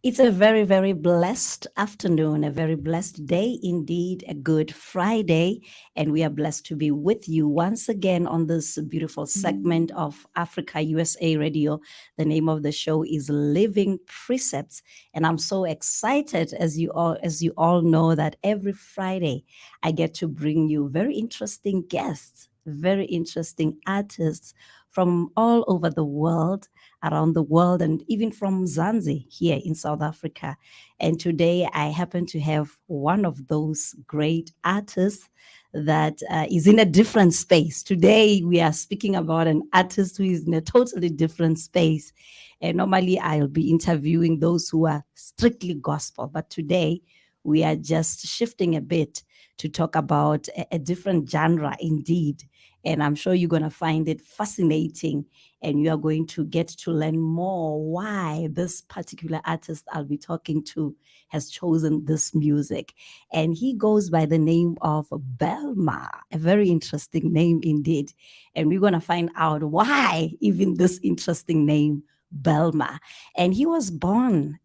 It's a very, very blessed afternoon, a very blessed day indeed, a good Friday. And we are blessed to be with you once again on this beautiful segment of Africa USA Radio. The name of the show is Living Precepts. And I'm so excited, as you all know, that every Friday I get to bring you very interesting guests, very interesting artists from all over the world, around the world, and even from Zanzi here in South Africa. And today I happen to have one of those great artists that is in a different space. Today we are speaking about an artist who is in a totally different space. And normally I'll be interviewing those who are strictly gospel, but today we are just shifting a bit to talk about a different genre indeed. And I'm sure you're going to find it fascinating, and you are going to get to learn more why this particular artist I'll be talking to has chosen this music. And he goes by the name of Belma, a very interesting name indeed. And we're going to find out why even this interesting name, Belma. And he was born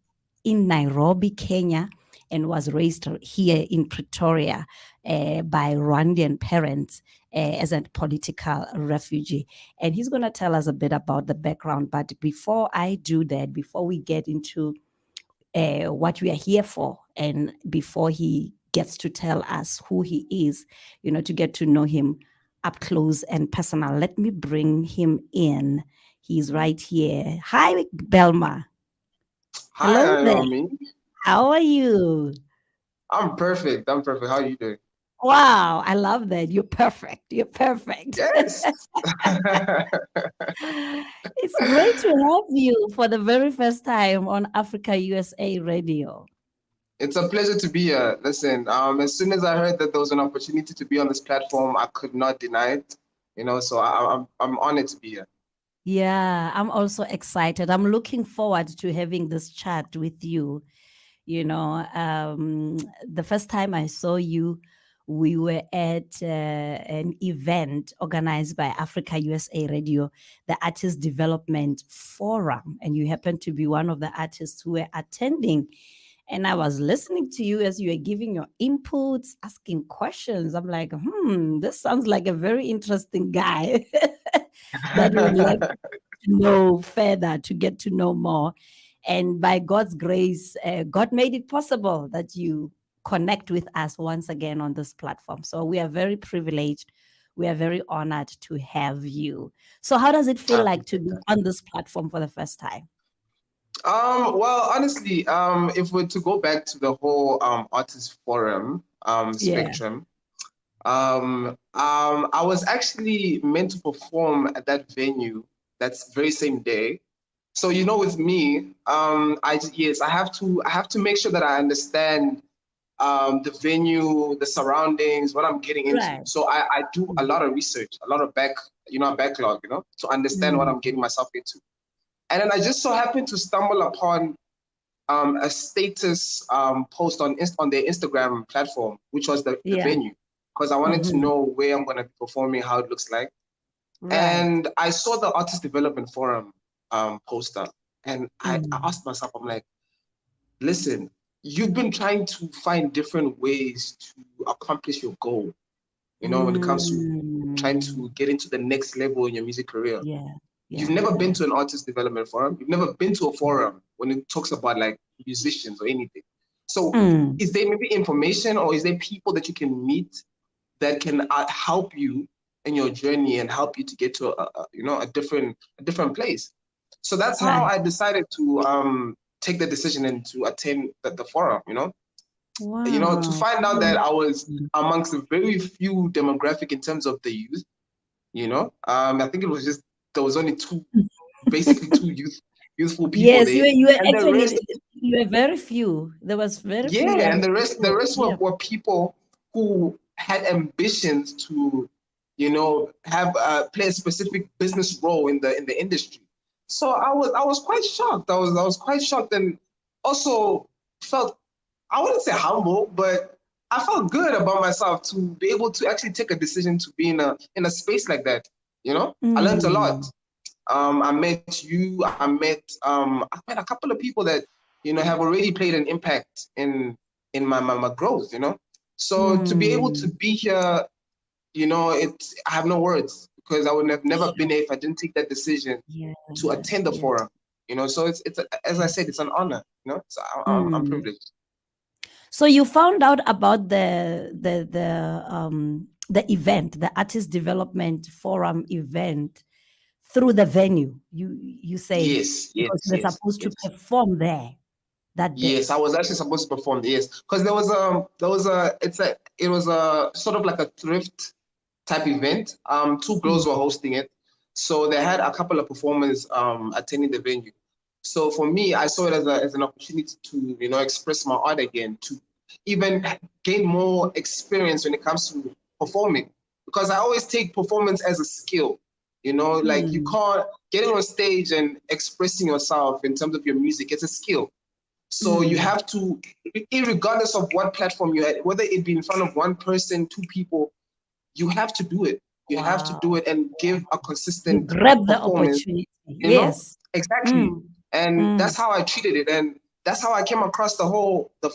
in Nairobi, Kenya, and was raised here in Pretoria by Rwandan parents as a political refugee. And he's going to tell us a bit about the background. But before I do that, before we get into what we are here for, and before he gets to tell us who he is, to get to know him up close and personal, let me bring him in. He's right here. Hi, Belma. Hi, Hello there. Naomi. How are you? I'm perfect. I'm perfect. How are you doing? Wow, I love that. You're perfect. You're perfect. Yes. It's great to have you for the very first time on Africa USA Radio. It's a pleasure to be here. Listen, as soon as I heard that there was an opportunity to be on this platform, I could not deny it. So I'm honored to be here. Yeah, I'm also excited. I'm looking forward to having this chat with you. You know, the first time I saw you, we were at an event organized by Africa USA Radio, the Artist Development Forum, and you happened to be one of the artists who were attending. And I was listening to you as you were giving your inputs, asking questions. I'm like, this sounds like a very interesting guy that we would like to know further, to get to know more. And by God's grace, God made it possible that you connect with us once again on this platform. So we are very privileged. We are very honored to have you. So, how does it feel I like to appreciate be that. on this platform for the first time? Well, honestly, if we're to go back to the whole artist forum Yeah. spectrum, I was actually meant to perform at that venue that's very same day. So with me, yes, I have to make sure that I understand the venue, the surroundings, what I'm getting into. Right. So I do a lot of research, a lot of backlog, to understand what Mm. I'm getting myself into. And then I just so happened to stumble upon a status post on their Instagram platform, which was the Yeah. venue, because I wanted to Hmm. know where I'm going to be performing, how it looks like. Right. And I saw the Artist Development Forum poster, and I Mm. asked myself, I'm like, listen, you've been trying to find different ways to accomplish your goal, when it comes to trying Mm. to get into the next level in your music career. Yeah. You've Yeah. never been Yeah. to an artist development forum. You've never been to a forum when it talks about like musicians or anything. So Mm. is there maybe information or is there people that you can meet that can help you in your journey and help you to get to a different place? So that's how Right. I decided to take the decision and to attend the forum. To Wow. find out that I was amongst a very few demographic in terms of the youth. I think it was just there was only basically two youthful people Yes, there, you were and the rest, actually, you were very few. There was very few yeah, young and the people. rest were, Yeah. were people who had ambitions to, have play a specific business role in the industry. So I was quite shocked. I was quite shocked and also felt, I wouldn't say humble, but I felt good about myself to be able to actually take a decision to be in a space like that. I learned a lot. Mm. I met you. I met a couple of people that have already played an impact in my growth. So to be able to Mm. be here, I have no words, because I would have never been here if I didn't take that decision Yeah, to attend the yeah. forum. So as I said, it's an honor. So I'm Mm. privileged. So you found out about the event, the Artist Development Forum event through the venue. You say Yes, because yes, you're yes, supposed to yes. perform there that day. Yes, I was actually supposed to perform. Yes, because it was a sort of like a thrift type event. Two Mm. girls were hosting it, so they had a couple of performers attending the venue. So for me, I saw it as an opportunity to express my art again, to even gain more experience when it comes to performing, because I always take performance as a skill. Like you Mm. can't getting on stage and expressing yourself in terms of your music. It's a skill. So you Mm. have to, regardless of what platform you had, whether it be in front of one person, two people, you have to do it. You have to do Wow. it and give a You consistent grab the performance, opportunity. Yes. exactly. Mm. And Mm. that's how I treated it. And that's how I came across the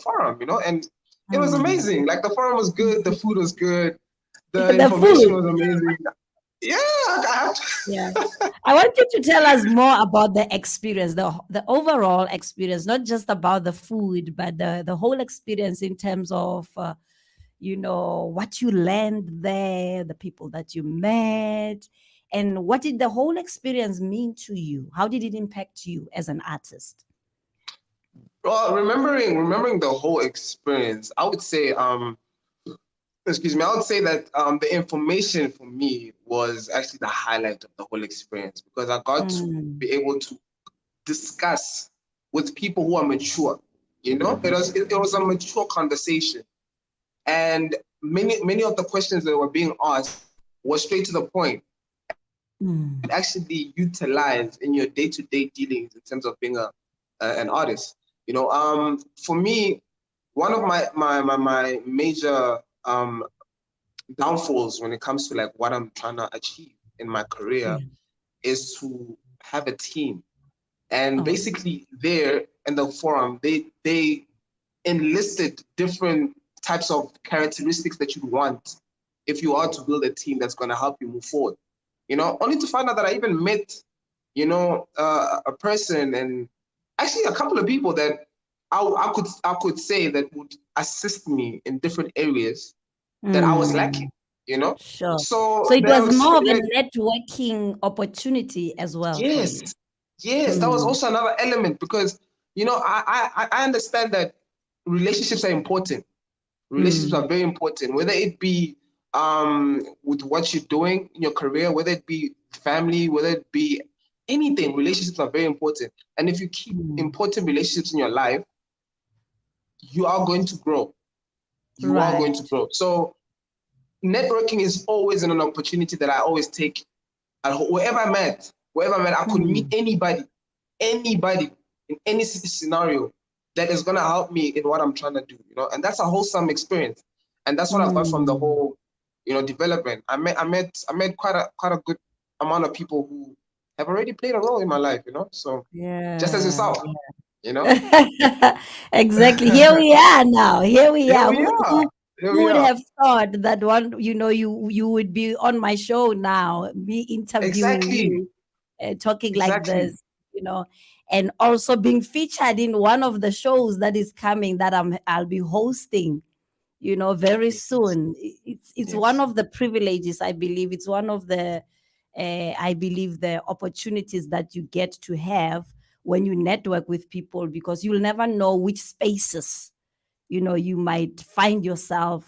forum, and it was Mm. amazing. Like the forum was good, the food was good, the The information food. was amazing. Yeah, I have Yeah. I want you to tell us more about the experience, the overall experience, not just about the food, but the whole experience in terms of what you learned there, the people that you met, and what did the whole experience mean to you? How did it impact you as an artist? well, remembering the whole experience, I would say excuse me, I would say that the information for me was actually the highlight of the whole experience, because I got to Mm. be able to discuss with people who are mature. It was a mature conversation, and many of the questions that were being asked were straight to the point, and things that you could Mm. actually utilize in your day-to-day dealings in terms of being an artist. For me, one of my major downfalls when it comes to like what I'm trying to achieve in my career Yeah. is to have a team. And Oh. basically there in the forum, they enlisted different types of characteristics that you want if you are to build a team that's going to help you move forward. Only to find out that I even met, a person, and actually a couple of people that I could say that would assist me in different areas that I was lacking, Mm. you know. Sure. So So it there was was more of a networking opportunity as well for yes, you. yes, that was Mm. also another element, because I understand that relationships are important. Relationships Mm. are very important, whether it be with what you're doing in your career, whether it be family, whether it be anything. Relationships are very important, and if you keep Mm. important relationships in your life, you are going to grow. You are going to Right. grow. So networking is always an opportunity that I always take. And wherever I'm at, I could meet Mm. anybody in any scenario that is gonna help me in what I'm trying to do. And that's a wholesome experience, and that's what I got from the Mm. whole, development. I met quite a good amount of people who have already played a role in my life. So just as Yeah. yourself, you know. Yeah. Exactly. Here we are now. Here we Here are. we Who are. who Here who we would are. have thought that you would be on my show now, me interviewing Exactly. you, talking like Exactly. this, you know, and also being featured in one of the shows that is coming that I'll be hosting, very Yes. soon. It's one Yes. of the privileges, I believe. It's one of the I believe the opportunities that you get to have when you network with people, because you'll never know which spaces you might find yourself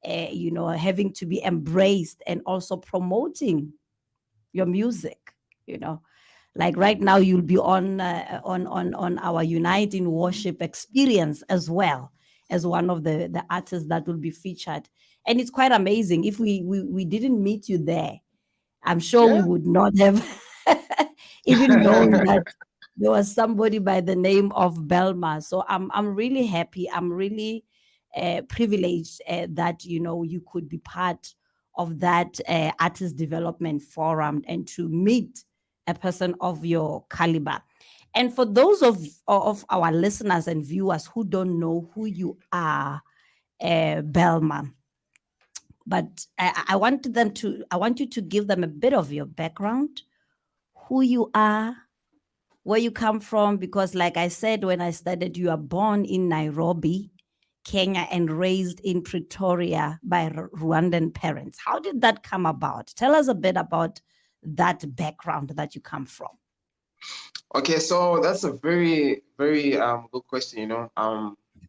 having to be embraced and also promoting your music, you know like right now you'll be on our Unite in Worship experience, as well as one of the artists that will be featured. And it's quite amazing. If we didn't meet you there, I'm sure we Yeah. would not have even known that there was somebody by the name of Belma. So I'm really happy. I'm really privileged that you could be part of that artist development forum and to meet a person of your caliber. And for those of our listeners and viewers who don't know who you are, Belma, but I want you to give them a bit of your background, who you are, where you come from, because like I said when I started, you are born in Nairobi, Kenya, and raised in Pretoria by Rwandan parents. How did that come about? Tell us a bit about that background that you come from. Okay, so that's a very, very good question.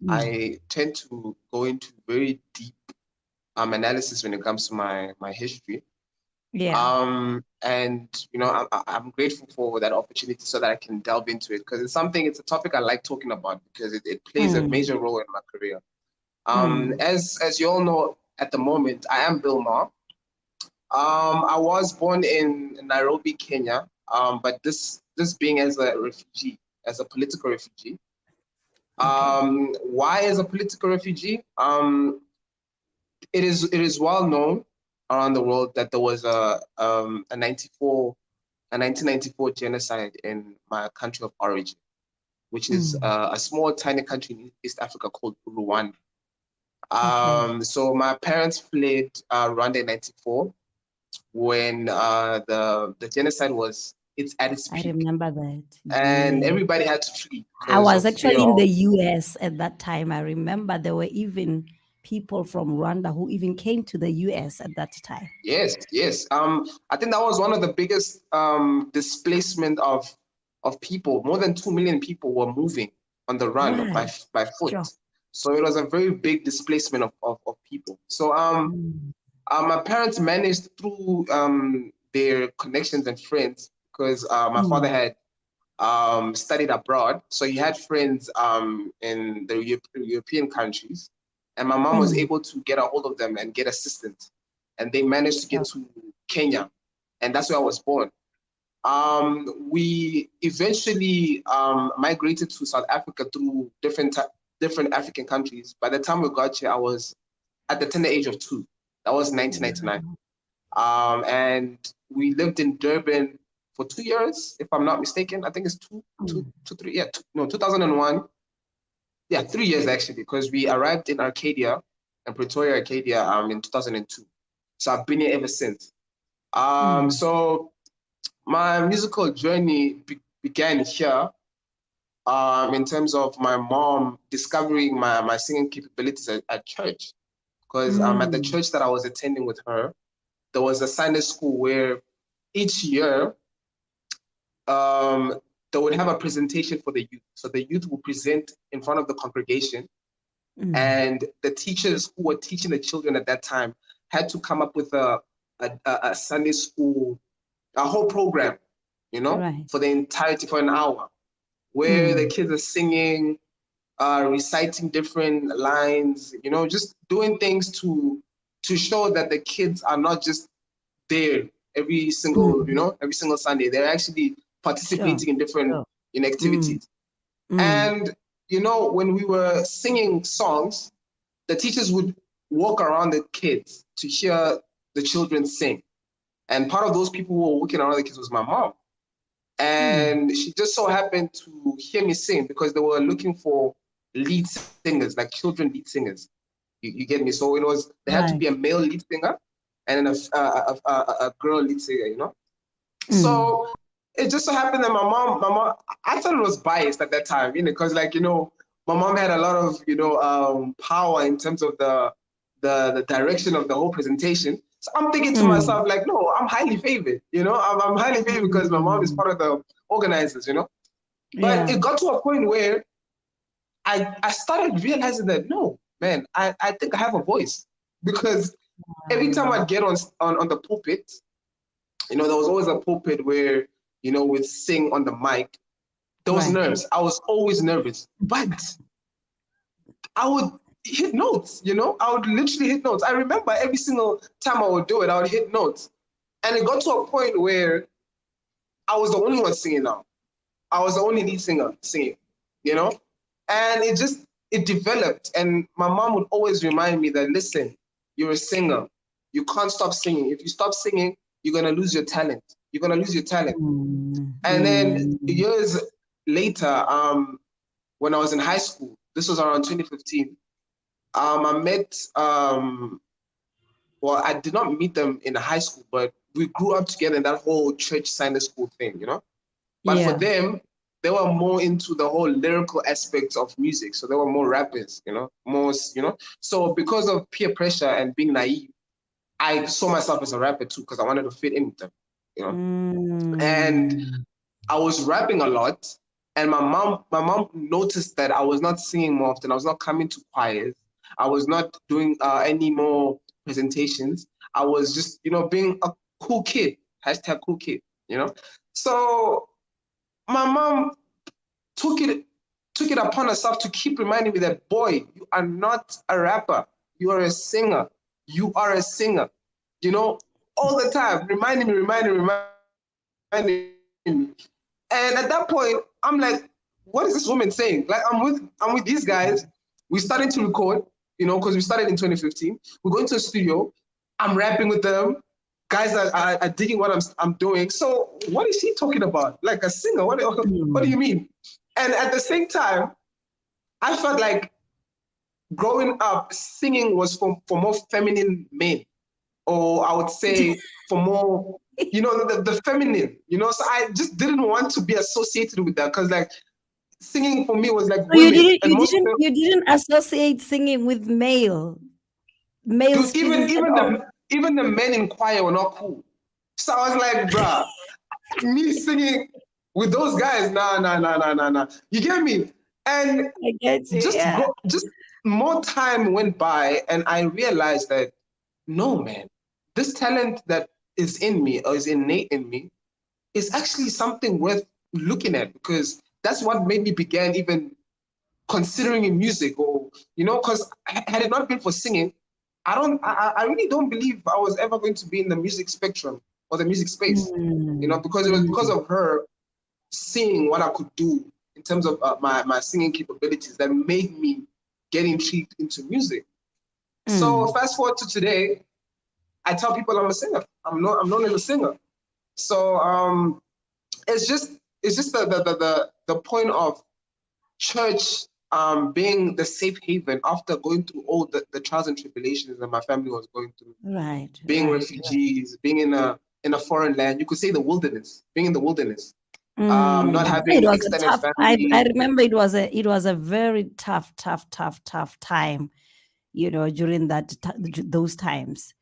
I tend to go into very deep analysis when it comes to my history. Yeah. And I'm grateful for that opportunity so that I can delve into it because it's a topic I like talking about because it plays a major role in my career. As you all know, at the moment, I am Bill Ma. I was born in Nairobi, Kenya, but this being as a refugee, as a political refugee. Okay. Why as a political refugee? It is well known around the world that there was a 1994 genocide in my country of origin, which is a small tiny country in East Africa called Rwanda. Okay. So my parents fled Rwanda in '94 when the genocide was at its I peak, remember that. and Yeah. everybody had to flee I because was of fear actually in of. the US at that time. I remember there were even people from Rwanda who even came to the US at that time. Yes, yes. I think that was one of the biggest displacement of people. More than 2 million people were moving on the run Right. by Sure. foot. So it was a very big displacement of people. So Mm. my parents managed through their connections and friends because my father Mm. had studied abroad, so he had friends in the European countries, and my mom was Mm. able to get a hold of them and get assistance, and they managed to get Sure. to Kenya, and that's where I was born. We eventually migrated to South Africa through different African countries. By the time we got here, I was at the tender age of 2. That was 1999. Wow. And we lived in Durban for 2 years, if I'm not mistaken. I think it's Mm. 3, yeah, no, 2001. Yeah, 3 years actually, because we arrived in Arcadia, in Pretoria, Arcadia, in 2002. So I've been here ever since. Mm. So my musical journey began here, in terms of my mom discovering my singing capabilities at church. Because at the Mm. church that I was attending with her, there was a Sunday school where each year um, they would have a presentation for the youth. So the youth would present in front of the congregation, Mm. and the teachers who were teaching the children at that time had to come up with a Sunday school, a whole program, Right. for the entirety for an hour, where the Mm. kids are singing, reciting different lines, just doing things to show that the kids are not just there Mm. every single Sunday. They're actually Sure. participating in different Sure. Mm. activities. Mm. And when we were singing songs, the teachers would walk around the kids to hear the children sing. And part of those people who were walking around the kids was my mom. Mm. And she just so happened to hear me sing because they were looking for lead singers, like children lead singers. You get me? So there had to be a Right. male lead singer and then a girl lead singer. Mm. So it just so happened that my mom, I thought it was biased at that time, because my mom had a lot of power in terms of the direction of the whole presentation. So I'm thinking to Mm. myself like, no, I'm highly favored. I'm highly favored because my mom is Mm. part of the organizers. But Yeah. it got to a point where I started realizing that no, man, I think I have a voice because every time Wow. I'd get on the pulpit, there was always a pulpit where, we'd sing on the mic. Those Right. nerves, I was always nervous, but I would hit notes. I would literally hit notes. I remember every single time I would do it, I would hit notes. And it got to a point where I was the only one singing now. I was the only lead singer singing, you know? And it developed. And my mom would always remind me that, listen, you're a singer. You can't stop singing. If you stop singing, you're going to lose your talent. You're going to lose your talent. Mm. And then Mm. years later, when I was in high school, this was around 2015. I met well, I did not meet them in high school, but we grew up together in that whole church Sunday school thing, you know. But for Yeah. them, they were more into the whole lyrical aspects of music, so they were more rappers, you know, more, you know. So because of peer pressure and being naive, I saw myself as a rapper too because I wanted to fit in with them, you know. And Mm. I was rapping a lot, and my mom noticed that I was not singing more often. I was not coming to choirs. I was not doing any more presentations. I was just, you know, being a cool kid. Hashtag cool kid, you know. So my mom took it took it upon herself to keep reminding me that, boy, you are not a rapper. You are a singer. You are a singer. You know, all the time, reminding me. And at that point, I'm like, what is this woman saying? Like, I'm with these guys. We started to record, you know, because we started in 2015. We're going to a studio. I'm rapping with them. Guys are digging what I'm doing. So what is she talking about? Like a singer? What do Mm. you mean? And at the same time, I felt like growing up, singing was for more feminine men, or I would say for more, you know, the feminine, you know. So I just didn't want to be associated with that because like singing for me was like So you women, didn't and you most of didn't them, you didn't associate singing with male dude, species at all? even the men in choir were not cool. So I was like, bruh, me singing with those guys, nah. You get me? And I get you. Yeah. just more time went by, and I realized that no, man, this talent that is in me or is innate in me is actually something worth looking at, because that's what made me begin even considering in music, or you know, because had it not been for singing, I really don't believe I was ever going to be in the music spectrum or the music space, you know, Mm. because it was because Mm. of her seeing what I could do in terms of my singing capabilities that made me get intrigued into music. So Mm. fast forward to today, I tell people I'm a singer. I'm known as a singer. So it's just the point of church being the safe haven after going through all the trials and tribulations that my family was going through, Right, being right. refugees, being in a foreign land. You could say the wilderness, being in the wilderness, not It having was a extended tough. I family. remember it was a very tough time. During those times,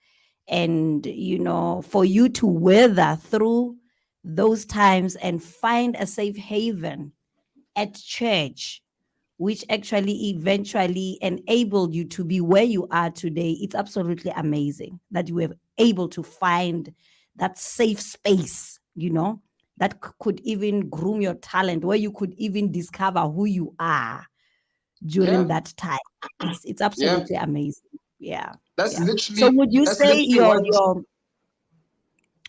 and for you to weather through those times and find a safe haven at church, which actually eventually enabled you to be where you are today. It's absolutely amazing that you were able to find that safe space, that could even groom your talent, where you could even discover who you are during Yeah, that time. It's yeah. absolutely amazing. Yeah. That's Yeah. So literally that's literally what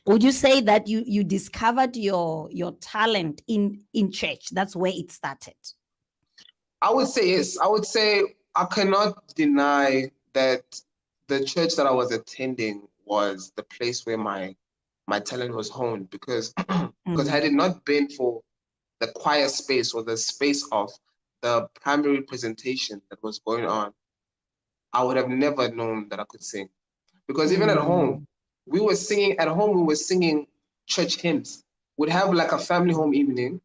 would you say that you discovered your talent in church? That's where it started. I would say. Yes, I would say I cannot deny that the church that I was attending was the place where my talent was honed, because because Mm. had it not been for the choir space or the space of the primary presentation that was going on, I would have never known that I could sing. Because even at home, Mm. we were singing church hymns. We'd have like a family home evening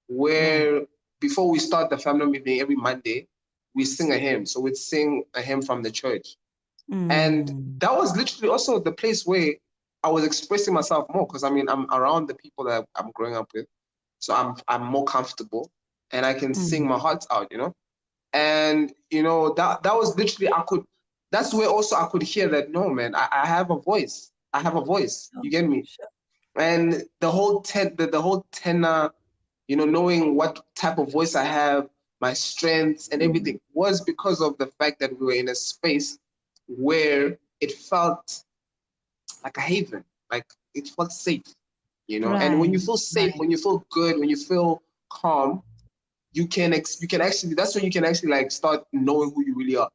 Yeah. where before we start the family home evening every Monday, we sing a hymn. So we'd sing a hymn from the church. And Mm. that was literally also the place where I was expressing myself more, because I mean I'm around the people that I'm growing up with. So I'm more comfortable and I can sing Mm. my heart out, you know? And you know, that was literally that's where also I could hear that no, man, I have a voice. I have a voice. Sure, You get me? sure. And the whole tenor, you know, knowing what type of voice I have, my strengths and Mm. everything, was because of the fact that we were in a space where it felt like a haven, like it felt safe, you know. And when you Right, feel safe, right. when you feel good, when you feel calm, you can actually, that's when you can actually like start knowing who you really are.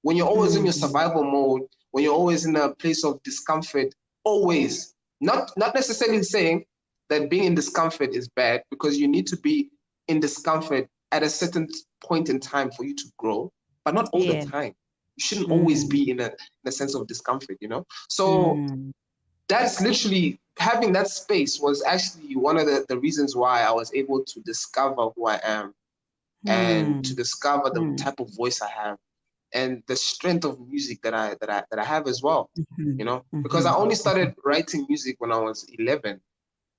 When you're always in your Mm. survival mode, when you're always in a place of discomfort, always, not necessarily saying that being in discomfort is bad, because you need to be in discomfort at a certain point in time for you to grow, but not all the Yeah. time. You shouldn't always Mm, be in a sense of discomfort, you know? So mm, that's literally having that space was actually one of the reasons why I was able to discover who I am and to mm, discover the mm, type of voice I have and the strength of music that I have as well, you mhm, know, because I mhm, only mhm. started writing music when I was 11.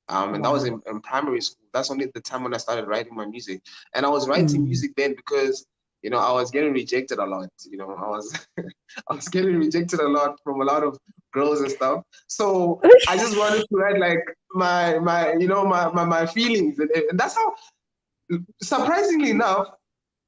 And that was Wow. in primary school. That's only the time when I started writing my music. And I was writing Mm. music then because, you know, I was getting rejected a lot. You know, I was I was getting rejected a lot from a lot of girls and stuff. So I just wanted to write like my you know my feelings, and that's how, surprisingly enough,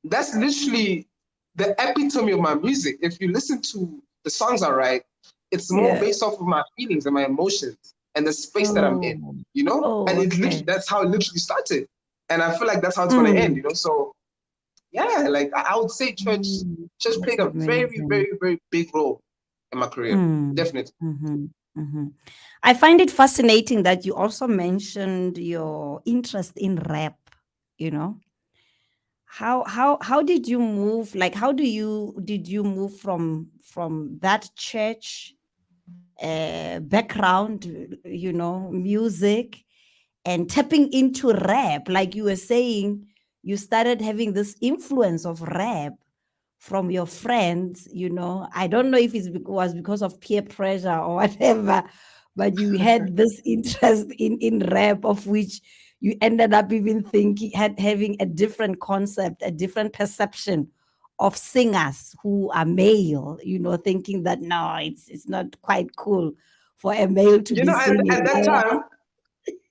that's literally the epitome of my music. If you listen to the songs I write, it's more Yeah. based off of my feelings and my emotions and the space that I'm in, Oh, you know? And oh, it literally, okay. that's how it literally started. And I feel like that's how it's gonna end, Mm, you know? So yeah, like I would say church that's played a very, amazing. very, very big role in my career. Mm, Definitely. mhm. I find it fascinating that you also mentioned your interest in rap, you know? How did you move? Like, how did you move from that church background, music, and tapping into rap? Like you were saying, you started having this influence of rap from your friends. I don't know if was because of peer pressure or whatever, but you had this interest in rap, of which you ended up even thinking having a different concept, a different perception of singers who are male, thinking that no, it's not quite cool for a male to You be know, and singing.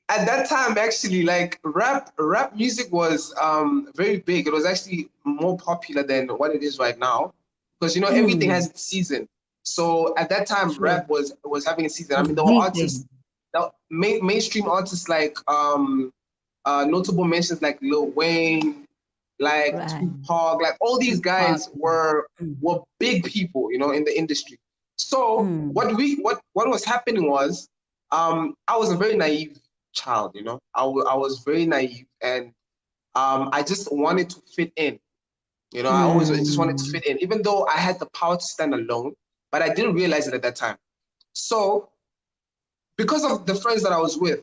at that time actually, like rap music was very big. It was actually more popular than what it is right now, because you know everything Mm, has its season. So at that time sure. rap was having a season. I Was mean, there were breathing. artists, mainstream artists like notable mentions like Lil Wayne, like Right. Tupac, like all these Tupac. guys were Mm, were big people, you know, in the industry. So mm, what was happening was, I was a very naive child, you know. I was very naive, and I just wanted to fit in. You know, I just wanted to mm. fit in, even though I had the power to stand alone, but I didn't realize it at that time. So because of the friends that I was with,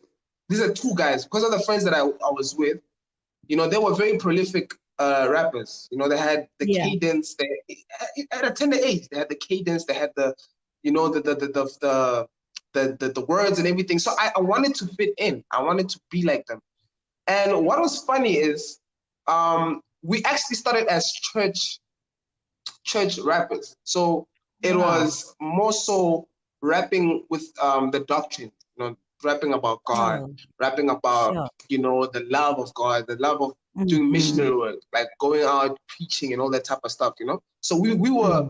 these are two guys. Because of the friends that I was with, you know, they were very prolific rappers. You know, they had the Yeah. cadence. At a tender age, they had the cadence. They had the, you know, the words and everything. So I wanted to fit in. I wanted to be like them. And what was funny is, we actually started as church rappers. So it Wow. was more so rapping with the doctrine, you know, rapping about God, Oh, rapping about, sure. you know, the love of God, the love of doing Mhm, missionary work, like going out preaching and all that type of stuff, you know. So we were mm.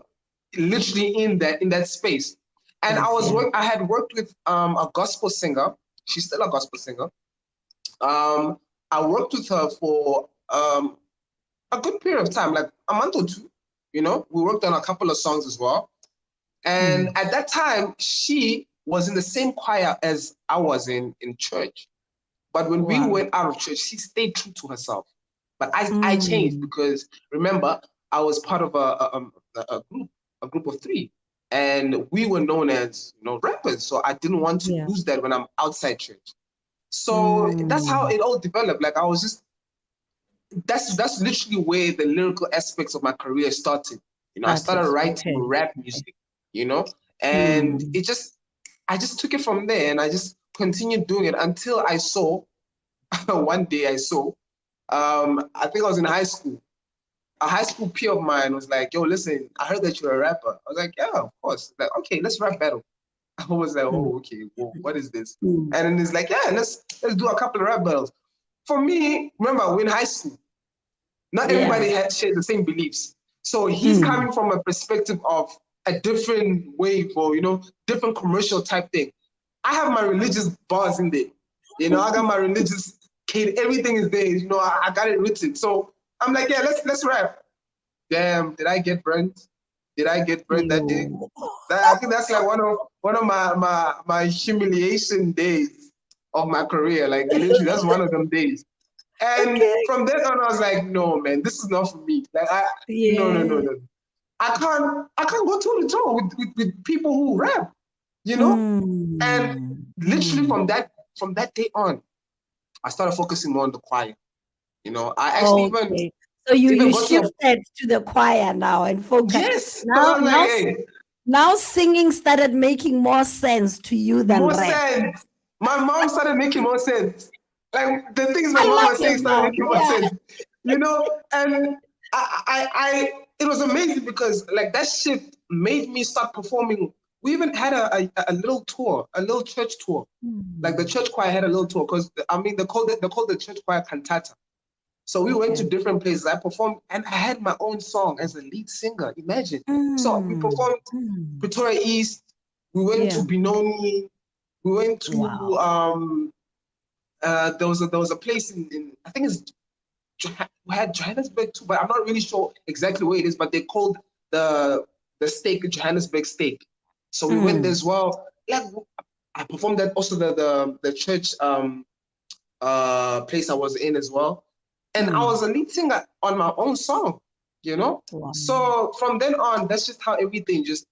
literally in that space. And Yes, yeah. I had worked with a gospel singer. She's still a gospel singer. Um, I worked with her for a good period of time, like a month or two. You know, we worked on a couple of songs as well. And Mm. at that time, she was in the same choir as I was in church. But when we Wow. went out of church, she stayed true to herself. But I changed Mm. because, remember, I was part of a group of three, and we were known as, you know, rappers. So I didn't want to Yeah. lose that when I'm outside church. So that's how Mm. it all developed. Like I was just that's literally where the lyrical aspects of my career started. You know, I started Artist. writing Okay. rap Okay. music, you know, and Mm. I just took it from there, and I just continued doing it until I saw one day I saw, I think I was in high school. A high school peer of mine was like, "Yo, listen, I heard that you're a rapper." I was like, "Yeah, of course." Like, okay, let's rap battle. I was like, Mm. "Oh, okay, well, what is this?" Mm. And then he's like, "Yeah, let's do a couple of rap battles." For me, remember, we're in high school. Not Yeah. everybody shares the same beliefs. So he's Mm. coming from a perspective of a different wave, or, you know, different commercial type thing. I have my religious bars in there. You know, I got my religious kid, everything is there. You know, I got it written. So I'm like, yeah, let's rap. Damn, did I get burnt? Did I get burnt that day? You. I think that's like one of my humiliation days of my career. Like literally, that's one of them days. And Okay. from then on, I was like, no, man, this is not for me. Like, no, no, no, Yeah. no. I can't go toe to toe with people who rap, you know? And Mm, literally mm. from that day on, I started focusing more on the choir. I actually Okay. So you even you got to a shifted to the choir now and focus. yes, because I Now was like, now hey, now singing started making more sense to you than more rap. sense. My mom started making more sense. Like the things my I mom love was your saying started mom. making more Yeah. sense. And it was amazing because like that shift made me start performing. We even had a little tour, a little church tour. Like the Hmm. church choir had a little tour because I mean they called the church choir cantata. So we went to Okay. different places. I performed and I had my own song as a lead singer. Imagine. So we Mm, performed mm. Pretoria East. We went to Yeah. Benoni. We went to Wow. there was a place in I think it's we had Johannesburg too, but I'm not really sure exactly where it is. But they called the the steak Johannesburg steak. So we went there Mm, as well. Like I performed at also the church place I was in as well. And I mm. was a lead singer on my own song. Wow. So from then on, that's just how everything just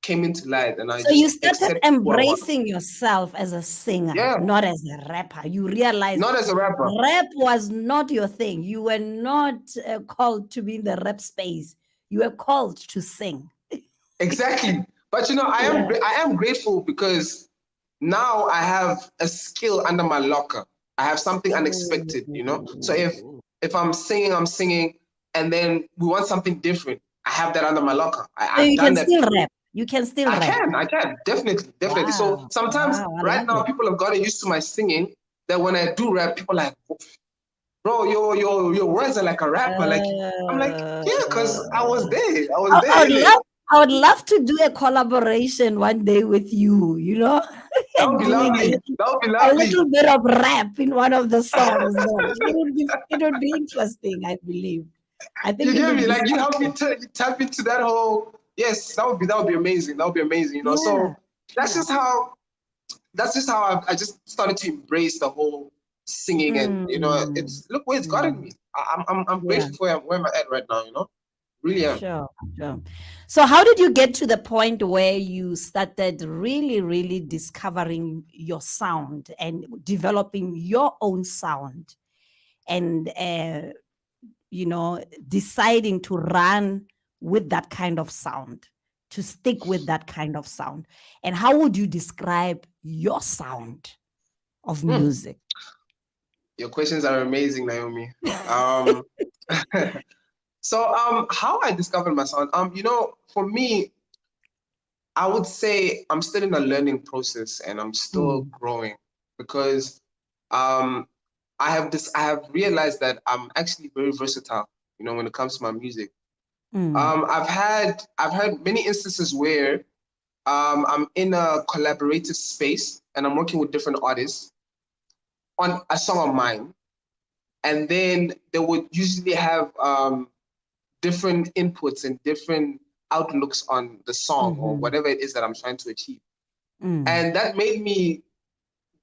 came into light, and I So you just started accepted who I was. embracing yourself as a singer, Yeah, not as a rapper. You realized not as a rapper. rap was not your thing. You were not called to be in the rap space. You were called to sing. Exactly. But I am Yeah. I am grateful because now I have a skill under my locker. I have something unexpected. So Oh. if I'm singing, and then we want something different, I have that under my locker. So I've you done can that still before. rap. You can still I rap. can, I can, definitely, definitely. So Wow. sometimes Wow. I right love now it. people have gotten used to my singing that when I do rap, people are like, bro, your words are like a rapper. Like I'm like, yeah, because I was Uh, there. I was I, there I would in it. love I would love to do a collaboration one day with you, That would and be doing lovely. That would be a lovely. little bit of rap in one of the songs there. It would be interesting, I believe. I You think it get would me? be Like you help me something. tap into that whole. Yes, that would be amazing. That would be amazing. Yeah. So that's Yeah. just how I just started to embrace the whole singing, and Mm, it's look where it's gotten mm, me. I'm yeah. grateful for where I'm at right now. Really am. Sure, sure. So, how did you get to the point where you started really, really discovering your sound and developing your own sound and, deciding to run with that kind of sound, to stick with that kind of sound? And how would you describe your sound of Hmm. music? Your questions are amazing, Naomi. Um, so how I discovered my sound. For me, I would say I'm still in a learning process and I'm still Mm, growing because um, I have realized that I'm actually very versatile, when it comes to my music. mm, I've had many instances where I'm in a collaborative space and I'm working with different artists on a song of mine, and then they would usually have different inputs and different outlooks on the song or mhm, whatever it is that I'm trying to achieve. mm. And that made me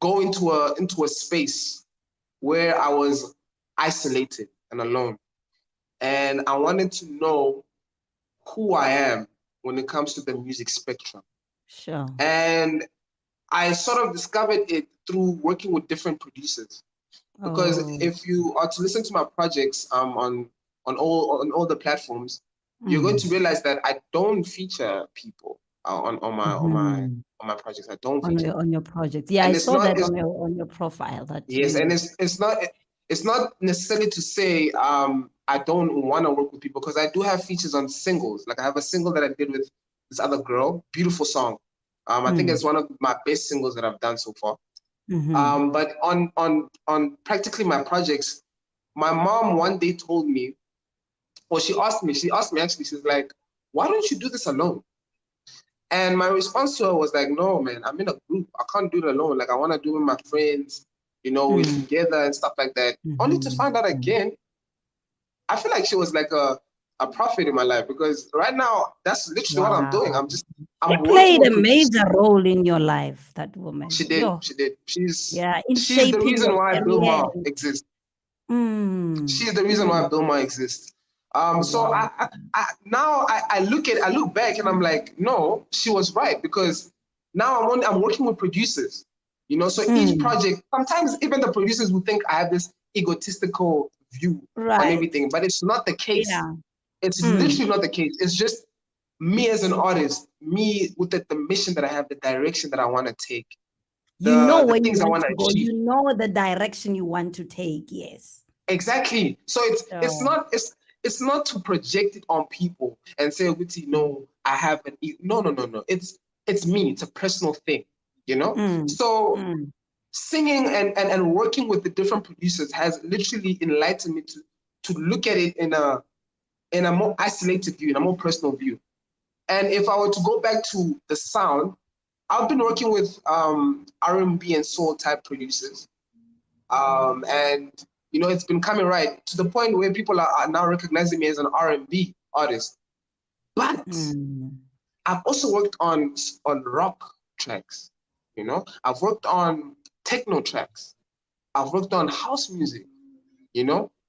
go into a space where I was isolated and alone. And I wanted to know who I am when it comes to the music spectrum. Sure. And I sort of discovered it through working with different producers. Because Oh, if you are to listen to my projects on all the platforms, you're going to mm. realize that I don't feature people Mhm. on my projects. I don't On feature your people. on your project. Yeah, I And it's saw not that it's on your profile that yes, and you it's not necessarily to say I don't want to work with people because I do have features on singles. Like I have a single that I did with this other girl, beautiful song. I think mm, it's one of my best singles that I've done so far. mhm, But on practically my projects, my mom one day told me, or she asked me actually, she's like, why don't you do this alone? And my response to her was like, no, man, I'm in a group. I can't do it alone. Like I want to do it with my friends, we're mm, together and stuff like that. Only to mhm, find out mm. again, I feel like she was like a prophet in my life because right now that's literally what I'm doing. Wow. She I'm working played with a major producers. role in your life, that woman. She did, Yo, she did. She's yeah, in she's the shaping reason your why Bill career. Maher exists. She's the reason why Bilma exists. So Wow. I look back and I'm like, no, she was right, because now I'm working with producers, so each project, sometimes even the producers will think I have this egotistical view on Right. everything, but it's not the case. Yeah. It's literally not the case. It's just me as an artist, me with the mission that I have, the direction that I want to take, You know the where you things I want want to to go. achieve. You know the direction you want to take. Yes. Exactly. So Oh. it's not to project it on people and say, Witty, no, I have no. It's me. It's a personal thing, Mm. So Mm. singing and working with the different producers has literally enlightened me to look at it in a more isolated view, in a more personal view. And if I were to go back to the sound, I've been working with R&B and soul type producers. And it's been coming right to the point where people are now recognizing me as an R&B artist. But Mm. I've also worked on rock tracks. I've worked on techno tracks. I've worked on house music.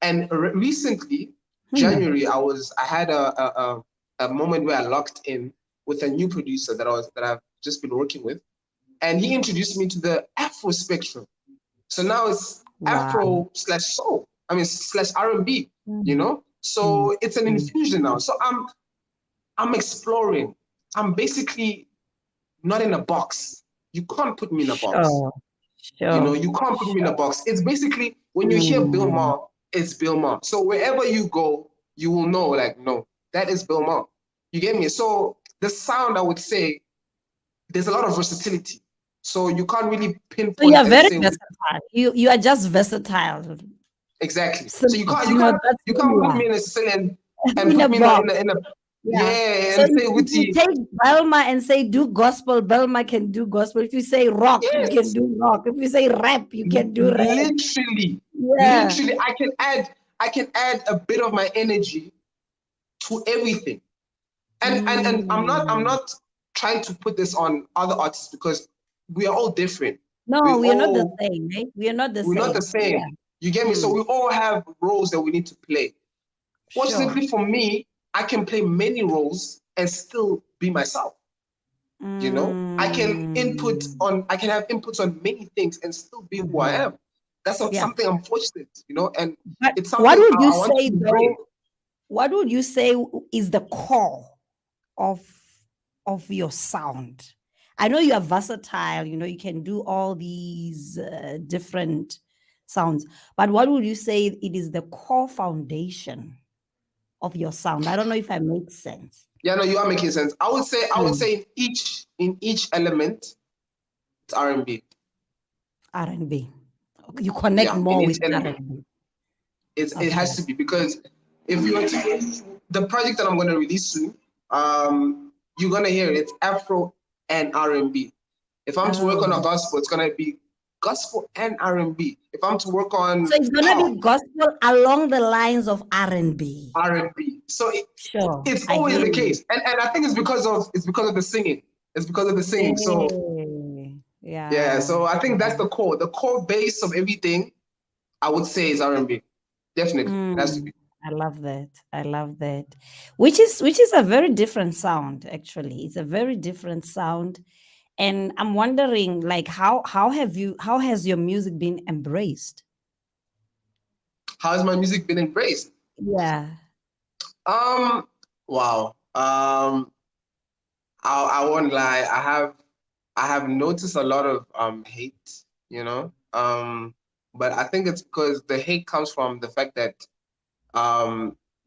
And recently, January, I had a moment where I locked in with a new producer that I've just been working with, and he introduced me to the Afro spectrum. So now it's Wow. Afro slash soul. I mean slash R&B. Mm. Mm. So it's an Mm. infusion now. So I'm exploring. I'm basically not in a box. You can't put me in a box. Sure. Sure. You can't put me in a Sure. box. It's basically when you hear Bill Mm. Maher, it's Bill Maher. So wherever you go, you will know, like, no, that is Bill Maher. You get me? So the sound, I would say, there's a lot of versatility. So you can't really So you pinpoint are and very say versatile. You are just versatile. exactly. So you Simple. can't you You know, can't that's you who can't you put are. me in a cell and In a put me in box. a Yeah. yeah So and if, say if with you take Belma and say do gospel, Belma can do gospel. If you say rock, you can yes, do rock. If you say rap, you can do rap. literally, Yeah. literally, I can add a bit of my energy to everything. And I'm not Mm. trying to put this on other artists, because we are all different. We No, we are not the all same, right? We are not the we're not the same. same. Yeah. You get me? So Mm. we all have roles that we need to play. Sure. Fortunately for me, I can play many roles and still be myself. I can have inputs on many things and still be who I Mhm. am. That's Yeah. something I'm fortunate, and But it's what something would you I want say to bring. though? What would you say is the core of of your sound? I know you are versatile, you can do all these different sounds, but what would you say it is the core foundation of your sound? I don't know if I make sense. Yeah, no, you are making sense. I would say in each element, it's R&B. R&B. Okay, you connect Yeah, in more each with element. R&B. It Okay. has to be, because if you were to the project that I'm going to release soon, you're going to hear it. It's Afro and R&B. If I'm to work on a Oh. gospel, it's going to be gospel and R&B. If I'm to work So on it's gonna pop, be gospel along the lines of R&B. R&B. So Sure, it's I always hear the you. case, and I think it's because of the singing. It's because of the singing. So Hey, yeah, yeah, so I think yeah. that's the core. The core base of everything, I would say, is R&B. Definitely, it has to Mm, be. I love that. I love that. Which is a very different sound, actually. It's a very different sound. And I'm wondering, like, how has your music been embraced? How has my music been embraced? Yeah. Um, wow. I won't lie. I have noticed a lot of hate, but I think it's because the hate comes from the fact that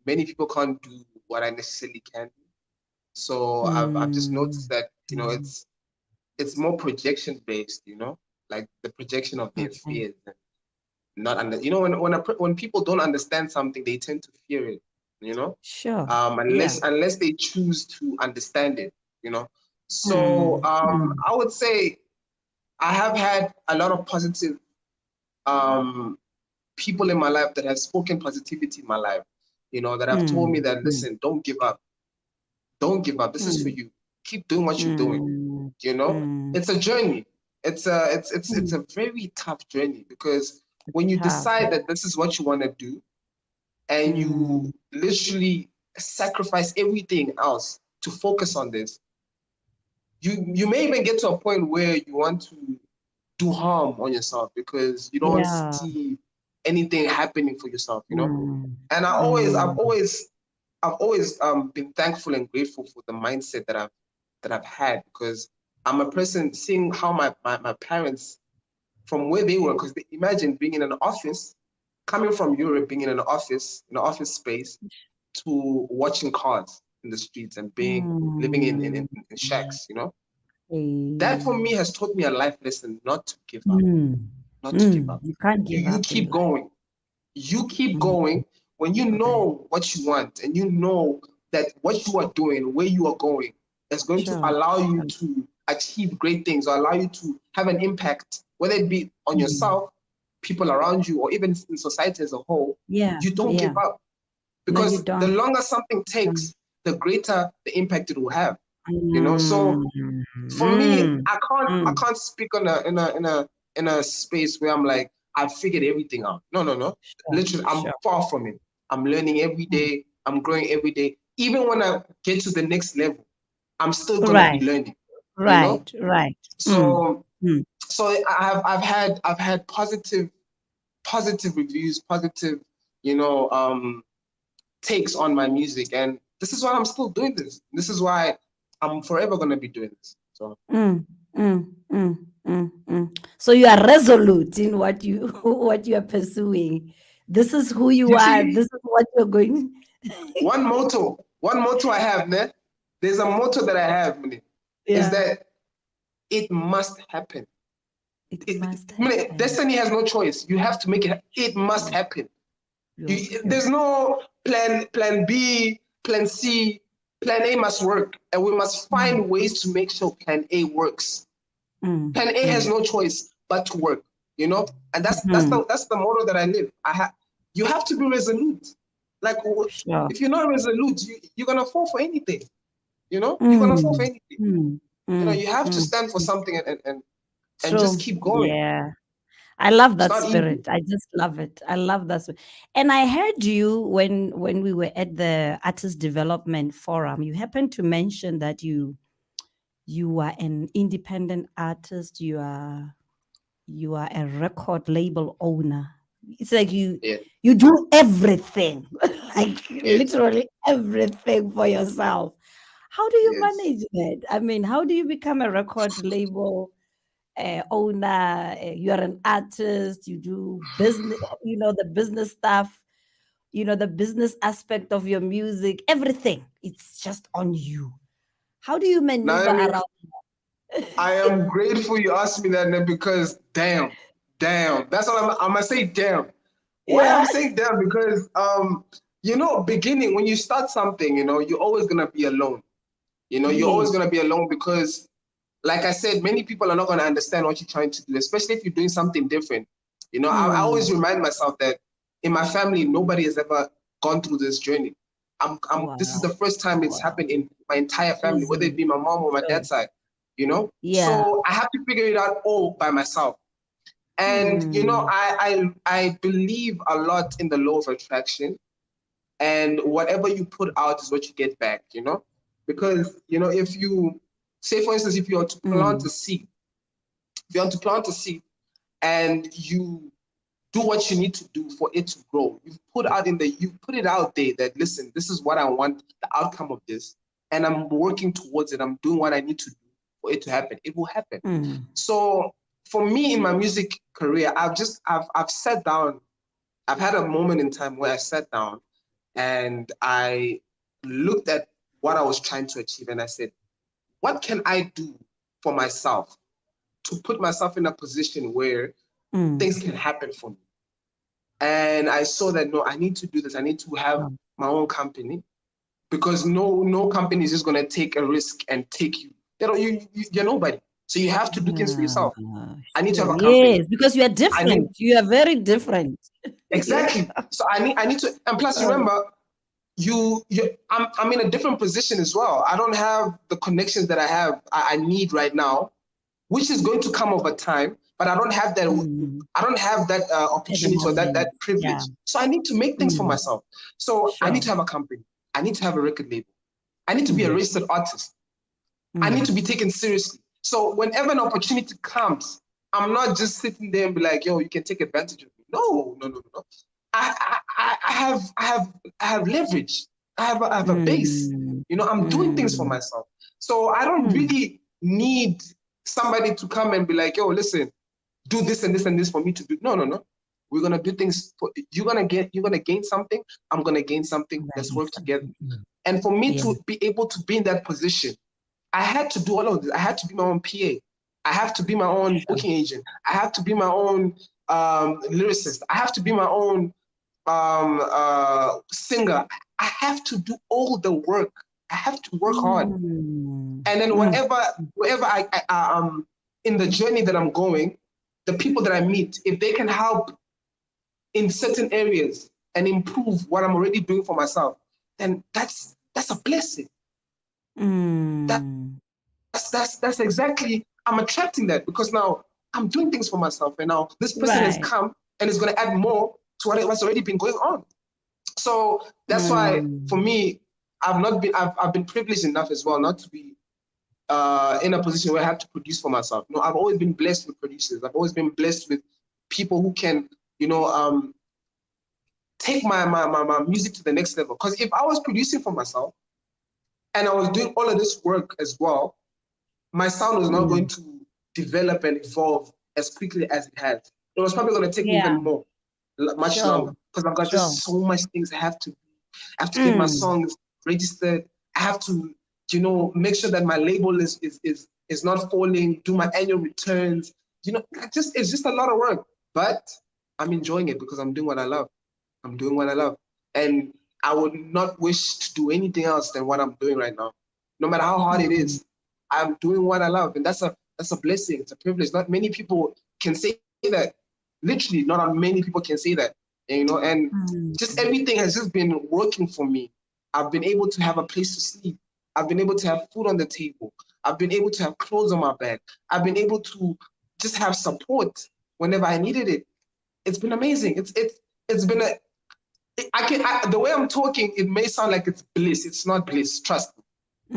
many people can't do what I necessarily can do. So I've just noticed Mm, that mm, it's more projection based, like the projection of their okay. fears. Not under, when people don't understand something, they tend to fear it, Sure. Yeah. unless they choose to understand it, you know. So Mm, mm, I would say I have had a lot of positive um, people in my life that have spoken positivity in my life, that have told me mm, that, mm, listen, don't give up, don't give up. This is for mm, you. Keep doing what you're doing. mm, You know, mm, it's a journey. It's a mm, very tough journey, because when you Tough. decide that this is what you want to do, and Mm. you literally sacrifice everything else to focus on this, you may even get to a point where you want to do harm on yourself because you don't Yeah. see anything happening for yourself, you know. Mm. And Mm. I've always been thankful and grateful for the mindset that I've had, because I'm a person seeing how my parents, from where they were, because imagine being in an office, coming from Europe, being in an office space, to watching cars in the streets and being living Mm. in shacks, you know. That for me Eh. has taught me a life lesson, not to give up, Mm. not to give Mm. up. You can't give You up in keep life. going. You keep Mm. going when you Correct. know what you want, and you know that what you are doing, where you are going, is going to Sure. allow you Sure. to achieve great things, or allow you to have an impact, whether it be on Mm. yourself, people around you, or even in society as a whole. Yeah. You don't give Yeah. up, No, you because the don't. longer something Mm. takes, the greater the impact it will have. You know, so Mm. for me, Mm. I Mm. can't speak on in a space where I'm like, I've figured everything out. No, no, no. Sure. Literally, I'm Sure. far from it. I'm learning every Mm. day. I'm growing every day. Even when I get to the next level, I'm still gonna be Right. learning. You know. Right. Right. Mm. So Mm. I've had positive reviews, positive, you know, takes on my music, and this is why I'm still doing this. This is why I'm forever gonna be doing this. So Mm. Mm. Mm. Mm. Mm. So you are resolute in what you what you are pursuing. This is who you you are. see, This is what you're going. one motto I have, ne? There's a motto that I have, ne, is Yeah. that it must happen. It must happen. Destiny has no choice. You have to make it. It must Sure. happen. Sure. Sure. There's no plan B, plan C. Plan A must work, and we must Mm. find ways to make sure plan A works. Mm. Plan A has Mm. no choice but to work, you know, and Mhm. that's the motto that I live. You have to be resolute. Like, Sure. if you're not resolute, you're gonna fall for anything. You know, you're gonna fall for Mm. anything. Mm. You know, Mm. you have to Mm. stand for Mm. something, and just True. keep going. Yeah. I love It's that not easy. spirit. I just love it. I love that spirit. And I heard you when we were at the Artist Development Forum, you happened to mention that you are an independent artist, you are a record label owner. It's like Yeah, you do everything, like yes, literally everything for yourself. How do you yes. manage that? I mean, how do you become a record label owner? You are an artist. You do business. You know the business stuff. You know the business aspect of your music. Everything. It's just on you. How do you Now, maneuver I mean, around? I am grateful you asked me that, Ned, because damn. That's what I'm gonna say. Damn. Why I'm Yeah. saying damn, because you know, beginning when you start something, you know, you're always gonna be alone. You know, you're always Yes. gonna be alone because, like I said, many people are not gonna understand what you're trying to do, especially if you're doing something different. You know, I always Mm. remind myself that in my family, nobody has ever gone through this journey. This is Wow. the first time it's Wow. happened in my entire family, whether it Easy. be my mom or my Sure. dad's side, you know? Yeah. So I have to figure it out all by myself. And, you know, Mm. I believe a lot in the law of attraction, and whatever you put out is what you get back, you know? Because, you know, if you say, for instance, if you are to plant a Mm. seed, if you want to plant a seed and you do what you need to do for it to grow. You put it out there that, listen, this is what I want, the outcome of this, and I'm working towards it. I'm doing what I need to do for it to happen. It will happen. Mm. So for me in my music career, I've sat down. I've had a moment in time where I sat down and I looked at what I was trying to achieve, and I said, what can I do for myself to put myself in a position where Mm. things can happen for me? And I saw that, no, I need to do this. I need to have Sure. my own company, because no company is just gonna take a risk and take you. You're nobody. So you have to do things for yourself. Yeah. I need to have Sure. a company. Yes, because you are I need different. You are very different. Yeah. exactly. So I need to, and plus Uh, remember, I'm in a different position as well. I don't have the connections that I need right now, which is going to come over time. but I don't have that. I don't have that At the opportunity or that moment. privilege. Yeah. So I need to make things for myself. So I need Sure. to have a company. I need to have a record label. I need to be a registered artist. I need to be taken seriously. So whenever an opportunity comes, I'm not just sitting there and be like, yo, you can take advantage of me. No. I have leverage. I have a base. You know, I'm doing things for myself. So I don't really need somebody to come and be like, yo, listen, do this and this and this for me to do. No. We're gonna do things. You're gonna gain something. I'm gonna gain something. Let's work together. And for me to be able to be in that position, I had to do all of this. I had to be my own PA. I have to be my own booking agent. I have to be my own lyricist. I have to be my own singer. I have to do all the work. I have to work hard. And then wherever I in the journey that I'm going, the people that I meet, if they can help in certain areas and improve what I'm already doing for myself, then that's a blessing. That's exactly, I'm attracting that because now I'm doing things for myself, and now this person has come and is going to add more to what's already been going on. So that's why for me, I've been privileged enough as well not to be in a position where I have to produce for myself. No, I've always been blessed with producers. I've always been blessed with people who can, take my music to the next level. Because if I was producing for myself and I was doing all of this work as well, my sound was not going to develop and evolve as quickly as it has. It was probably going to take me even more, much longer, because I've got just so much things I have to get my songs registered. I have to, make sure that my label is not falling, do my annual returns. It's just a lot of work, but I'm enjoying it because I'm doing what I love. And I would not wish to do anything else than what I'm doing right now, no matter how hard it is. I'm doing what I love, and that's a blessing. It's a privilege. Not many people can say that. Literally, not many people can say that. And just everything has just been working for me. I've been able to have a place to sleep. I've been able to have food on the table. I've been able to have clothes on my back. I've been able to just have support whenever I needed it. It's been amazing. It's been the way I'm talking, it may sound like it's bliss. It's not bliss. Trust me.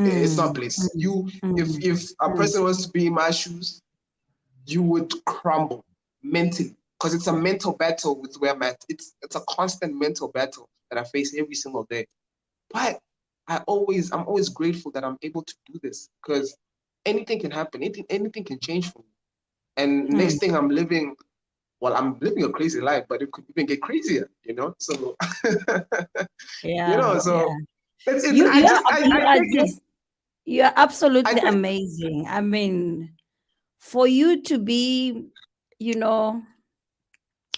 It's not bliss. If a person was to be in my shoes, you would crumble mentally because it's a mental battle with where I'm at. It's a constant mental battle that I face every single day. But I'm always grateful that I'm able to do this because anything can happen. Anything can change for me. And next thing I'm living a crazy life, but it could even get crazier, So, so you're absolutely amazing. I mean, for you to be,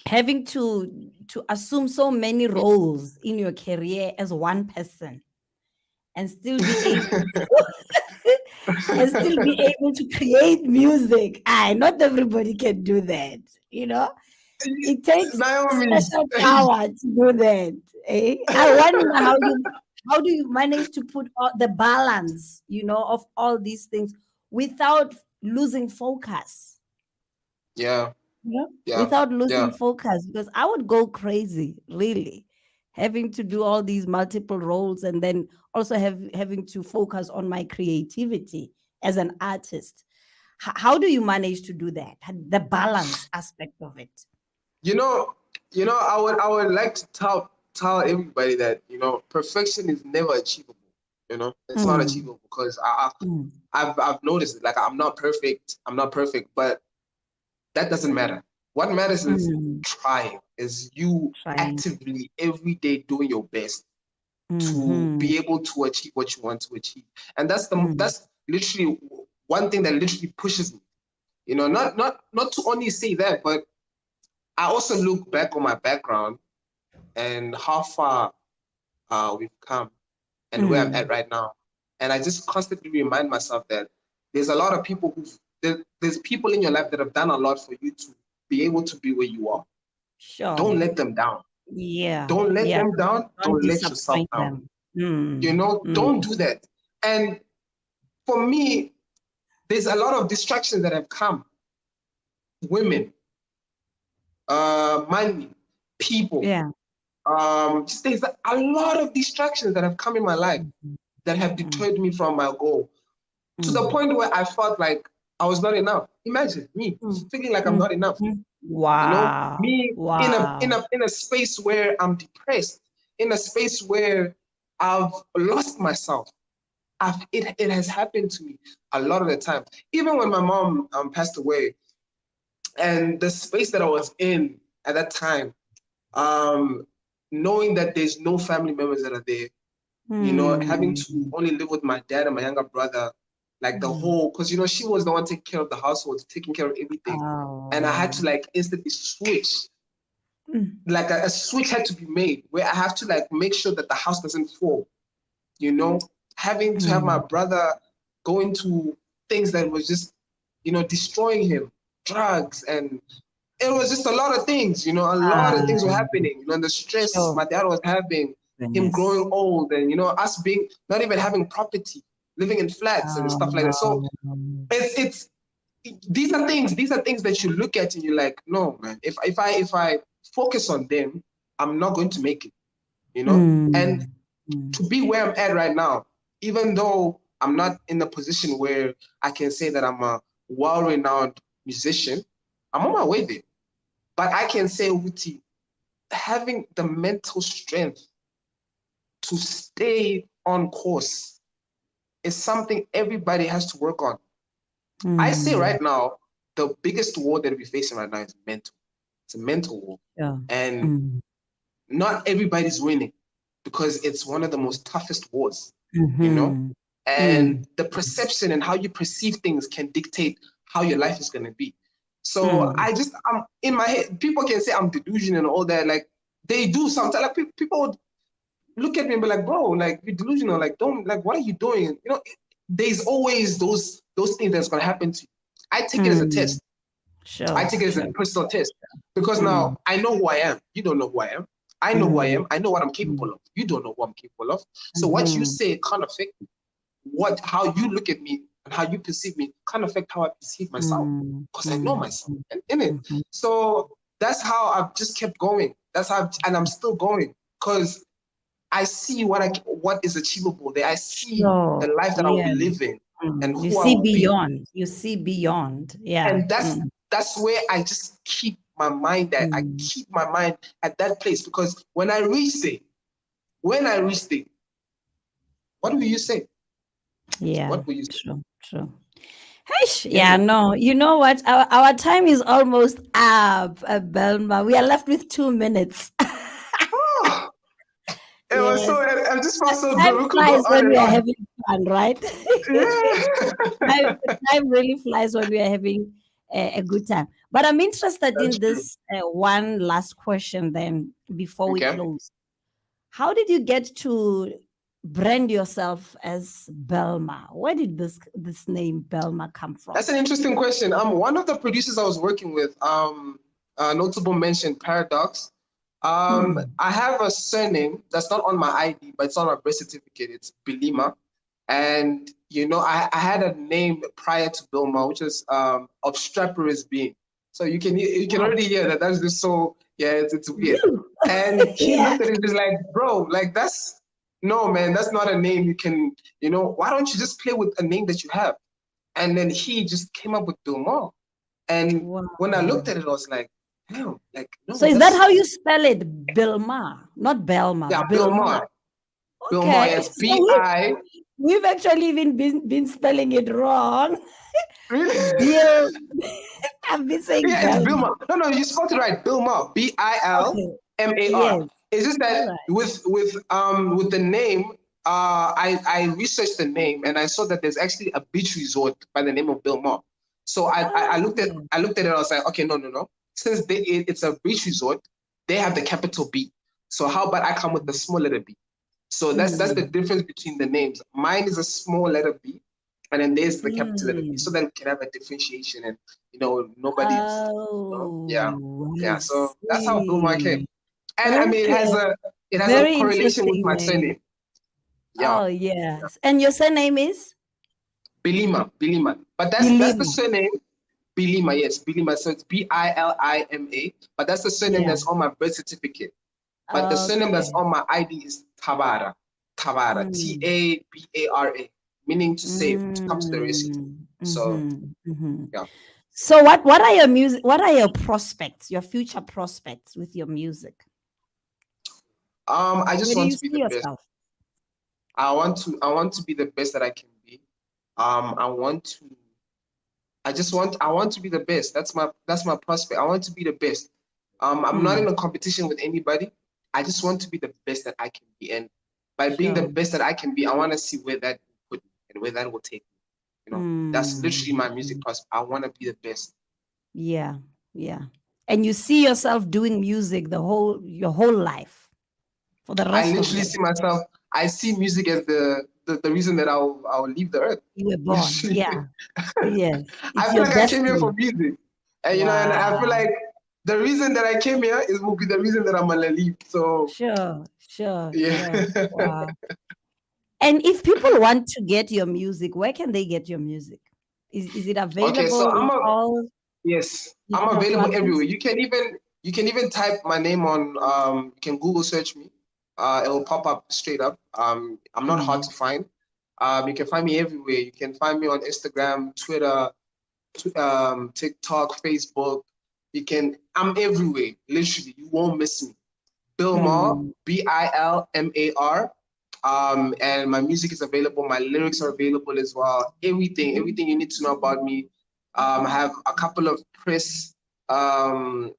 having to assume so many roles in your career as one person and still be able to create music. Not everybody can do that, It takes special power to do that. I wonder how do you manage to put the balance, of all these things without losing focus? Without losing focus, because I would go crazy, really, having to do all these multiple roles and then also having to focus on my creativity as an artist. How do you manage to do that? The balance aspect of it. I would like to tell everybody that perfection is never achievable. It's not achievable because I've noticed it. Like I'm not perfect, but that doesn't matter. What matters is trying. Is you actively every day doing your best to be able to achieve what you want to achieve, and that's literally one thing that literally pushes me. Not to only say that, but I also look back on my background and how far we've come and where I'm at right now. And I just constantly remind myself that there's a lot of people there's people in your life that have done a lot for you to be able to be where you are. Sure. Don't let them down. Yeah. Don't let them down. Don't let yourself down. Don't do that. And for me, there's a lot of distractions that have come. women, money, people. Yeah. Just there's a lot of distractions that have come in my life that have deterred me from my goal, to the point where I felt like I was not enough. Imagine me feeling like I'm not enough. Wow. Me in a Wow. space where I'm depressed, in a space where I've lost myself. It has happened to me a lot of the time. Even when my mom passed away, and the space that I was in at that time, um, knowing that there's no family members that are there, having to only live with my dad and my younger brother, like the whole, because she was the one taking care of the household, taking care of everything, and I had to like instantly switch. Like a switch had to be made where I have to like make sure that the house doesn't fall. Having to have my brother go into things that was just, destroying him, drugs, and it was just a lot of things, a lot of things were happening, and the stress Sure. my dad was having, him Goodness. growing old, and, us being, not even having property, living in flats and stuff like that. So it's these are things that you look at and you're like, no, man, if I focus on them, I'm not going to make it, and to be where I'm at right now, even though I'm not in a position where I can say that I'm a well-renowned musician, I'm on my way there. But I can say, Uti, having the mental strength to stay on course is something everybody has to work on. I say right now, the biggest war that we're facing right now is mental. It's a mental war. Yeah. And not everybody's winning, because it's one of the most toughest wars, and the perception and how you perceive things can dictate how your life is going to be. So I'm in my head, people can say I'm delusional and all that. Like they do sometimes. Like people would look at me and be like, bro, like you're delusional. Like don't, like, what are you doing? There's always those things that's going to happen to you. I take it as a test. Sure. I take it as a personal test, because now I know who I am. You don't know who I am. I know who I am. I know what I'm capable of. You don't know who I'm capable of. So what you say can't affect me. How you look at me and how you perceive me can't affect how I perceive myself, because I know myself and in it. So that's how I've just kept going. And I'm still going, because I see what is achievable there. I see the life that I'll be living and You who I see will be. beyond. You see beyond. Yeah. And that's where I just keep my mind at. I keep my mind at that place, because when I reach there, what will you say? Yeah. What will you say? True. Yeah, no. You know what? Our time is almost up, Belma. We are left with 2 minutes. Oh, it was Yes. so. I just felt so Time good. We could go flies on when and we are on. having fun, right? Yeah. Time really flies when we are having a good time. But I'm interested That's in true. this one last question then before we Okay. close. How did you get to brand yourself as Belma? Where did this name Belma come from? That's an interesting question. One of the producers I was working with, notable mention, Paradox. I have a surname that's not on my ID, but it's on my birth certificate. It's Bilima. And, I had a name prior to Bilma, which is obstreperous being. So you can already hear that that's just so, yeah, it's weird. And he Yeah. looked at it and was like, bro, like no, man, that's not a name you can, why don't you just play with a name that you have? And then he just came up with Bilma. And when I looked at it, I was like, damn, like, no, So is that how you spell it? Bilma, not Belma, yeah, Bilma. Bilma. Bilma, Okay. yes, So B-I. we've actually been spelling it wrong. Really? Bill. I've been saying Yeah, it's Belma. Bilma. No, you spelled it right. Bilma, Okay. Bilmar. Yes. It's just All that right. with the name, I researched the name and I saw that there's actually a beach resort by the name of Bilma. So I looked at Oh. it. I was like, okay, no. Since it's a beach resort, they have the capital B. So how about I come with the small letter B? So that's the difference between the names. Mine is a small letter B, and then there's the capital letter B, so that we can have a differentiation, and nobody's, yeah, Oh, I yeah. So that's how Bluma came, see. and I mean Okay. it has a Very correlation with interesting my name. surname. Yeah, Oh, yes. And your surname is? Bilima, but that's the Bilima. surname. Bilima, yes, Bilima. So it's Bilima, but that's the surname Yeah. that's on my birth certificate. But the surname that's Okay. on my ID is Tabara. Tabara, Mm. Tabara, meaning to save, to come to the rescue. Mm. So Mm-hmm. yeah. So what are your music? What are your prospects? Your future prospects with your music? I Where just do want you to be see the best. yourself? I want to be the best that I can be. I want to I want to be the best. That's my prospect. I want to be the best. I'm not in Mm. a competition with anybody. I just want to be the best that I can be. And by being the Sure. best that I can be, I want to see where that will put me and where that will take me. That's literally my music Mm. prospect. I want to be the best. Yeah. Yeah. And you see yourself doing music your whole life for the I rest of literally your see myself. I see music as the reason that I'll leave the earth. you were born. Literally, Yeah. Yes. I It's feel your like I came here for destiny. music, and I feel Wow. like the reason that I came here will be the reason that I'm gonna leave. So Sure. Sure. yeah. Sure. Wow. And if people want to get your music, where can they get your music? Is it Okay, so available in all yes, I'm digital available everywhere. platforms? You can even type my name on you can Google search me. It will pop up straight up. I'm not hard Mm. to find. You can find me everywhere. You can find me on Instagram, Twitter, TikTok, Facebook. I'm everywhere. Literally, you won't miss me. Bilmar, Mm. Bilmar. And my music is available. My lyrics are available as well. Everything you need to know about me. I have a couple of press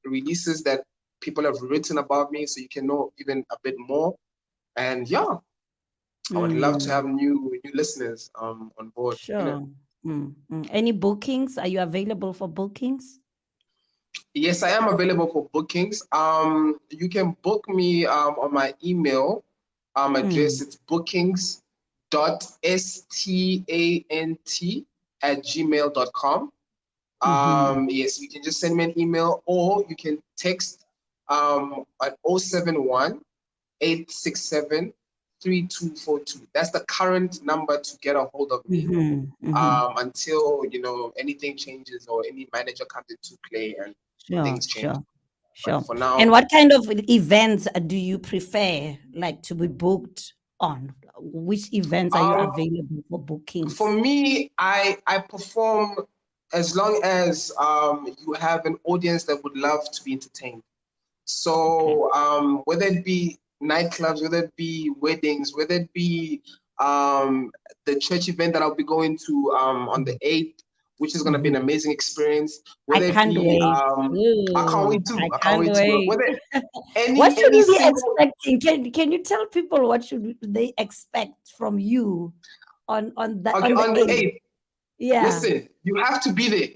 releases that people have written about me, so you can know even a bit more. And yeah, I would love to Mm. have new listeners on board. Sure. Any bookings? Are you available for bookings? Yes, I am available for bookings. You can book me on my email address. Mm. It's bookings.stant@gmail.com. Mm-hmm. Yes, you can just send me an email or you can text at 071-867-3242. That's the current number to get a hold of me Mm-hmm. Mm-hmm. until anything changes or any manager comes into play and Sure, things change. sure, But sure. for And now, what kind of events do you prefer, like to be booked on? Which events are you um, available for for bookings? me, I perform as long as you have an audience that would love to be entertained. Okay. So whether it be nightclubs, whether it be weddings, whether it be the church event that I'll be going to on the 8th, which is going to be an Mm-hmm. amazing experience, I whether it can't be wait. I can't Ooh, wait to I I can't can't wait to wait. whether What should any we be single expecting? Can you tell people what should they expect from you okay on the on the 8th? 8th. Yeah. Listen, you have to be there.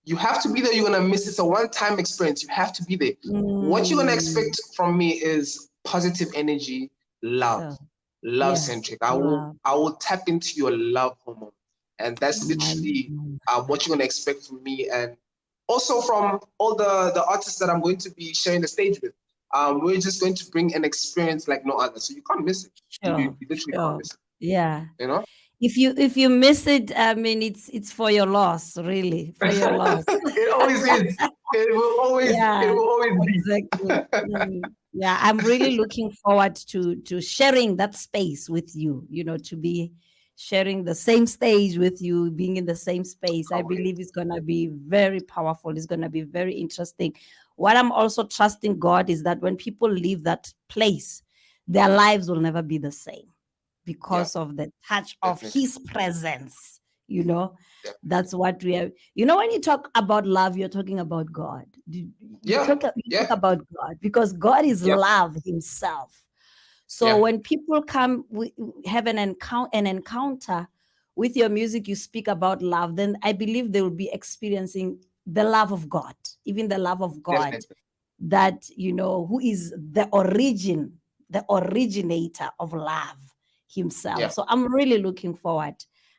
You have to be there. You're gonna miss. It's a one-time experience. You have to be there. What you're gonna Mm, expect from me is positive energy, love, sure. love Yeah. centric. Love. I will tap into your love hormone, and that's My, literally my. what you're gonna expect from me, and also from all the artists that I'm going to be sharing the stage with. We're just going to bring an experience like no other, so you can't miss it. Sure. You literally can't Sure. miss it. Yeah. You know. If you miss it, I mean it's for your loss, really, for your loss. It always is. It Yeah, will always be. exactly. Yeah, I'm really looking forward to sharing that space with you, to be sharing the same stage with you, being in the same space. I Can't wait. believe it's going to be very powerful. It's going to be very interesting. What I'm also trusting God is that when people leave that place, their lives will never be the same Yeah, because of the touch of definitely. his presence. you know Definitely. that's what we are. When you talk about love, you're talking about God. Yeah, You talk yeah, about God because God is yep, love himself. So yeah, when people come, we have an encounter with your music, you speak about love, then I believe they will be experiencing the love of God, even the love of God, definitely. that who is the originator of love himself. Yeah. So I'm really looking forward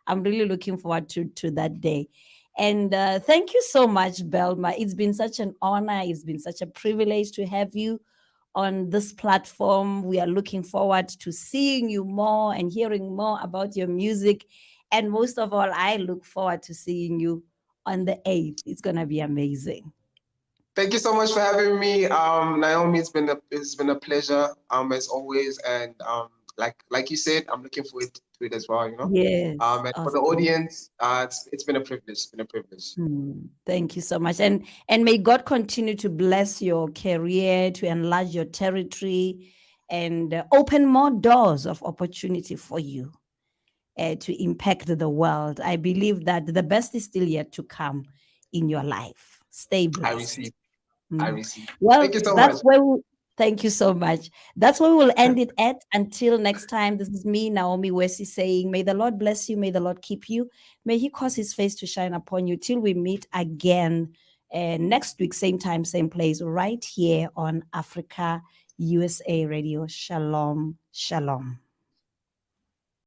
to that day. And thank you so much, Belma. It's been such an honor, it's been such a privilege to have you on this platform. We are looking forward to seeing you more and hearing more about your music, and most of all, I look forward to seeing you on the 8th. It's going to be amazing. Thank you so much for having me, Naomi. It's been a pleasure, as always, and like you said, I'm looking forward to it as well. Yes, And for the awesome. audience, it's been a privilege. It's been a privilege. Thank you so much. And may God continue to bless your career, to enlarge your territory, and open more doors of opportunity for you to impact the world. I believe that the best is still yet to come in your life. Stay I blessed. receive. I Mm. receive. Well, Thank you so that's much. where we, thank you so much. That's where we will end it at. Until next time, this is me, Naomi Wesi, saying, may the Lord bless you. May the Lord keep you. May he cause his face to shine upon you till we meet again next week, same time, same place, right here on Africa USA Radio. Shalom. Shalom.